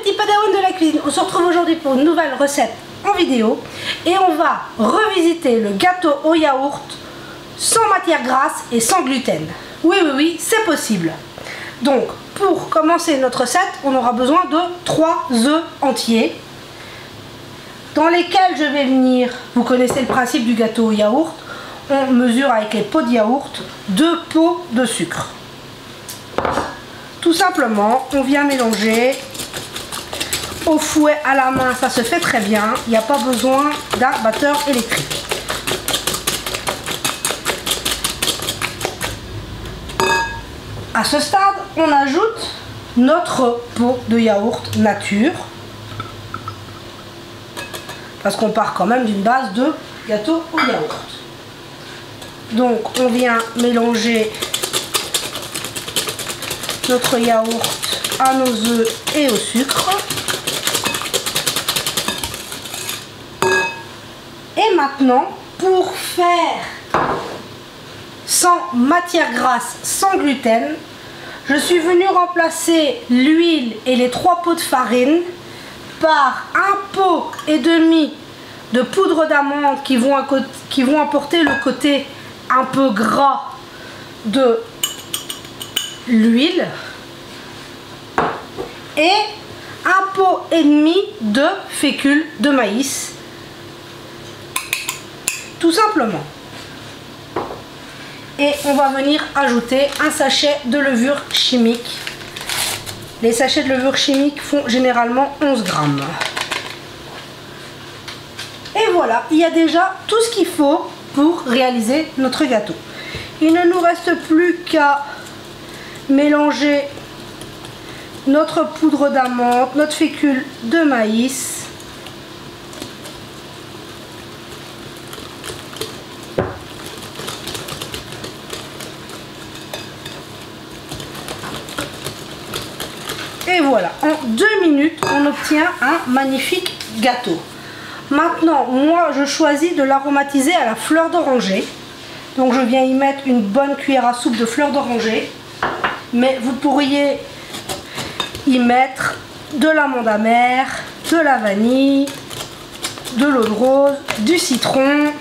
petits padawans de la cuisine, on se retrouve aujourd'hui pour une nouvelle recette en vidéo et on va revisiter le gâteau au yaourt sans matière grasse et sans gluten. Oui, c'est possible. Donc pour commencer notre recette, on aura besoin de 3 œufs entiers dans lesquels je vais venir, vous connaissez le principe du gâteau au yaourt, on mesure avec les pots de yaourt 2 pots de sucre. Tout simplement, on vient mélanger au fouet à la main, ça se fait très bien, il n'y a pas besoin d'un batteur électrique. À ce stade, on ajoute notre pot de yaourt nature, parce qu'on part quand même d'une base de gâteau au yaourt. Donc on vient mélanger notre yaourt à nos œufs et au sucre. Et maintenant, pour faire sans matière grasse, sans gluten, je suis venue remplacer l'huile et les 3 pots de farine par 1,5 pot de poudre d'amande qui vont apporter le côté un peu gras de l'huile et 1,5 pot de fécule de maïs, tout simplement. Et on va venir ajouter un sachet de levure chimique. Les sachets de levure chimique font généralement 11 grammes. Et voilà, il y a déjà tout ce qu'il faut pour réaliser notre gâteau. Il ne nous reste plus qu'à mélanger notre poudre d'amande, notre fécule de maïs, et voilà, en 2 minutes, on obtient un magnifique gâteau. Maintenant, moi, je choisis de l'aromatiser à la fleur d'oranger. Donc, je viens y mettre une bonne cuillère à soupe de fleur d'oranger. Mais vous pourriez y mettre de l'amande amère, de la vanille, de l'eau de rose, du citron,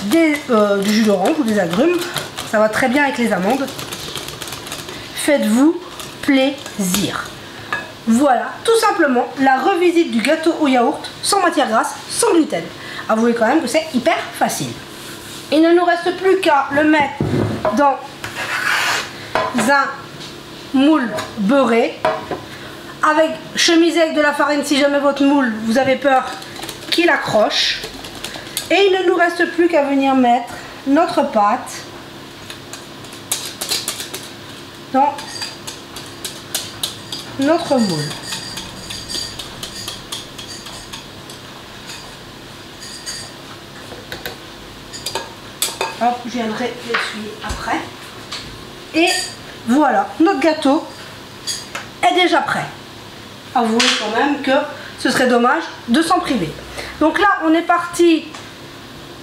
du jus d'orange ou des agrumes. Ça va très bien avec les amandes. Faites-vous plaisir. Voilà, tout simplement la revisite du gâteau au yaourt sans matière grasse, sans gluten. Avouez quand même que c'est hyper facile. Il ne nous reste plus qu'à le mettre dans un moule beurré, avec chemiser avec de la farine si jamais votre moule, vous avez peur qu'il accroche. Et il ne nous reste plus qu'à venir mettre notre pâte dans notre moule. Hop, je viendrai l'essuyer après. Et voilà, notre gâteau est déjà prêt. Avouez quand même que ce serait dommage de s'en priver. Donc là, on est parti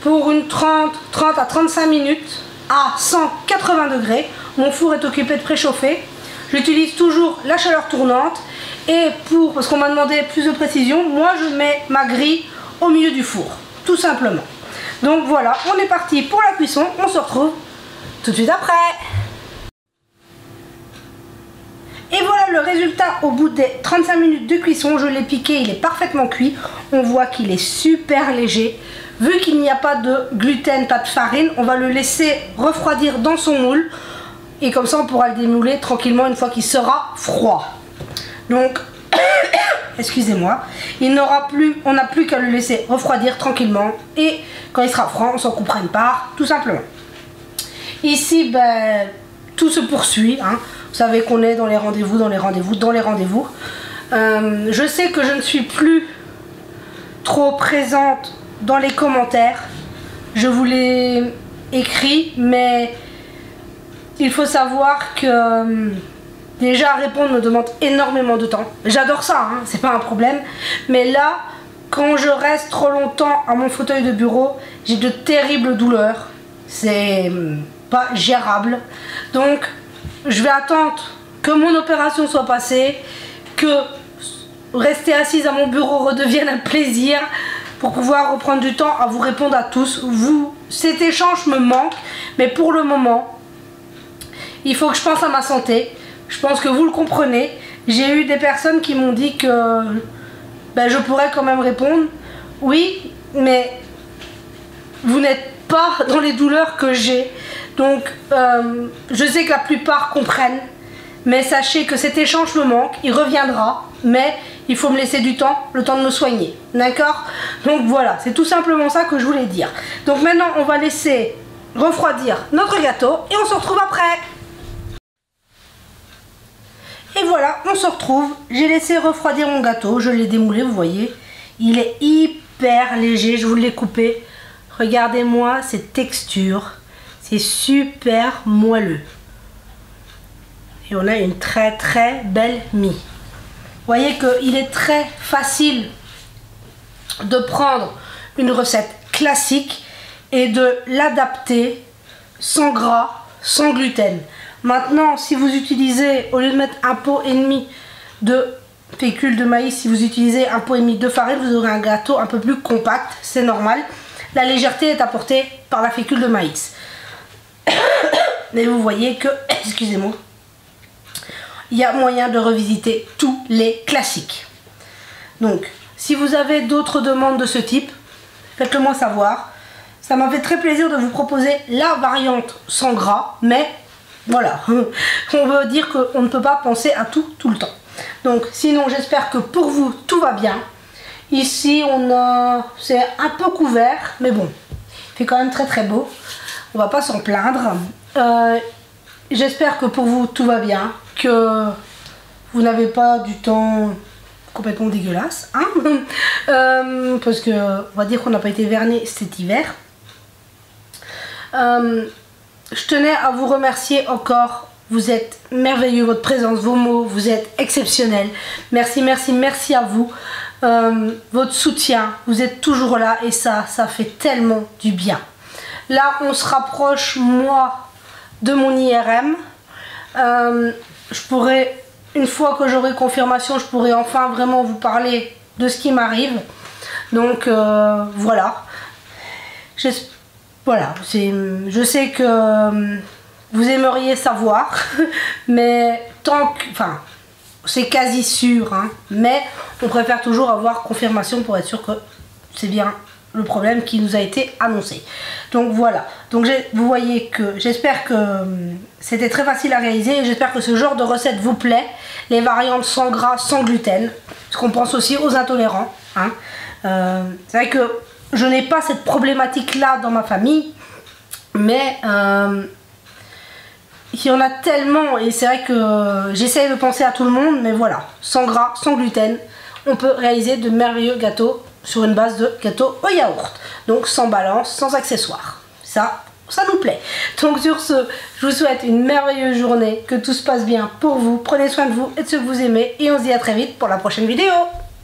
pour une 30 à 35 minutes à 180 degrés. Mon four est occupé de préchauffer. J'utilise toujours la chaleur tournante et parce qu'on m'a demandé plus de précision, moi je mets ma grille au milieu du four, tout simplement. Donc voilà, on est parti pour la cuisson, on se retrouve tout de suite après. Et voilà le résultat au bout des 35 minutes de cuisson, je l'ai piqué, il est parfaitement cuit, on voit qu'il est super léger. Vu qu'il n'y a pas de gluten, pas de farine, on va le laisser refroidir dans son moule. Et comme ça on pourra le démouler tranquillement une fois qu'il sera froid. Donc, excusez-moi, on n'a plus qu'à le laisser refroidir tranquillement. Et quand il sera froid, on s'en coupera une part, tout simplement. Ici, tout se poursuit. Hein. Vous savez qu'on est dans les rendez-vous. Je sais que je ne suis plus trop présente dans les commentaires. Je vous l'ai écrit, mais il faut savoir que déjà répondre me demande énormément de temps. J'adore ça, hein, c'est pas un problème. Mais là, quand je reste trop longtemps à mon fauteuil de bureau, j'ai de terribles douleurs. C'est pas gérable. Donc, je vais attendre que mon opération soit passée, que rester assise à mon bureau redevienne un plaisir pour pouvoir reprendre du temps à vous répondre à tous. Cet échange me manque, mais pour le moment, il faut que je pense à ma santé. Je pense que vous le comprenez. J'ai eu des personnes qui m'ont dit que je pourrais quand même répondre. Oui, mais vous n'êtes pas dans les douleurs que j'ai. Donc, je sais que la plupart comprennent. Mais sachez que cet échange me manque. Il reviendra. Mais il faut me laisser du temps, le temps de me soigner. D'accord? Donc voilà, c'est tout simplement ça que je voulais dire. Donc maintenant, on va laisser refroidir notre gâteau. Et on se retrouve après. Et voilà, on se retrouve. J'ai laissé refroidir mon gâteau. Je l'ai démoulé, vous voyez. Il est hyper léger. Je vous l'ai coupé. Regardez-moi cette texture. C'est super moelleux. Et on a une très très belle mie. Vous voyez qu'il est très facile de prendre une recette classique et de l'adapter sans gras, sans gluten. Maintenant, si vous utilisez, au lieu de mettre un pot et demi de fécule de maïs, si vous utilisez un pot et demi de farine, vous aurez un gâteau un peu plus compact, c'est normal. La légèreté est apportée par la fécule de maïs. Mais vous voyez que, excusez-moi, il y a moyen de revisiter tous les classiques. Donc, si vous avez d'autres demandes de ce type, faites-le moi savoir. Ça m'a fait très plaisir de vous proposer la variante sans gras, mais voilà, on veut dire qu'on ne peut pas penser à tout le temps. Donc, sinon, j'espère que pour vous, tout va bien. Ici, c'est un peu couvert, mais bon, il fait quand même très très beau. On va pas s'en plaindre. J'espère que pour vous, tout va bien. Que vous n'avez pas du temps complètement dégueulasse, hein. Parce que on va dire qu'on n'a pas été verné cet hiver. Je tenais à vous remercier encore. Vous êtes merveilleux, votre présence, vos mots, vous êtes exceptionnels. Merci, merci, merci à vous. Votre soutien, vous êtes toujours là et ça fait tellement du bien. Là, on se rapproche, moi, de mon IRM. Je pourrais, une fois que j'aurai confirmation, je pourrai enfin vraiment vous parler de ce qui m'arrive. Donc voilà. Voilà, je sais que vous aimeriez savoir, mais tant que, enfin, c'est quasi sûr, hein, mais on préfère toujours avoir confirmation pour être sûr que c'est bien le problème qui nous a été annoncé. Donc voilà, donc vous voyez que j'espère que c'était très facile à réaliser et j'espère que ce genre de recette vous plaît, les variantes sans gras, sans gluten, parce qu'on pense aussi aux intolérants, hein. C'est vrai que je n'ai pas cette problématique là dans ma famille, mais il y en a tellement et c'est vrai que j'essaye de penser à tout le monde, mais voilà, sans gras, sans gluten, on peut réaliser de merveilleux gâteaux sur une base de gâteau au yaourt. Donc sans balance, sans accessoires. Ça nous plaît. Donc sur ce, je vous souhaite une merveilleuse journée, que tout se passe bien pour vous. Prenez soin de vous et de ceux que vous aimez. Et on se dit à très vite pour la prochaine vidéo.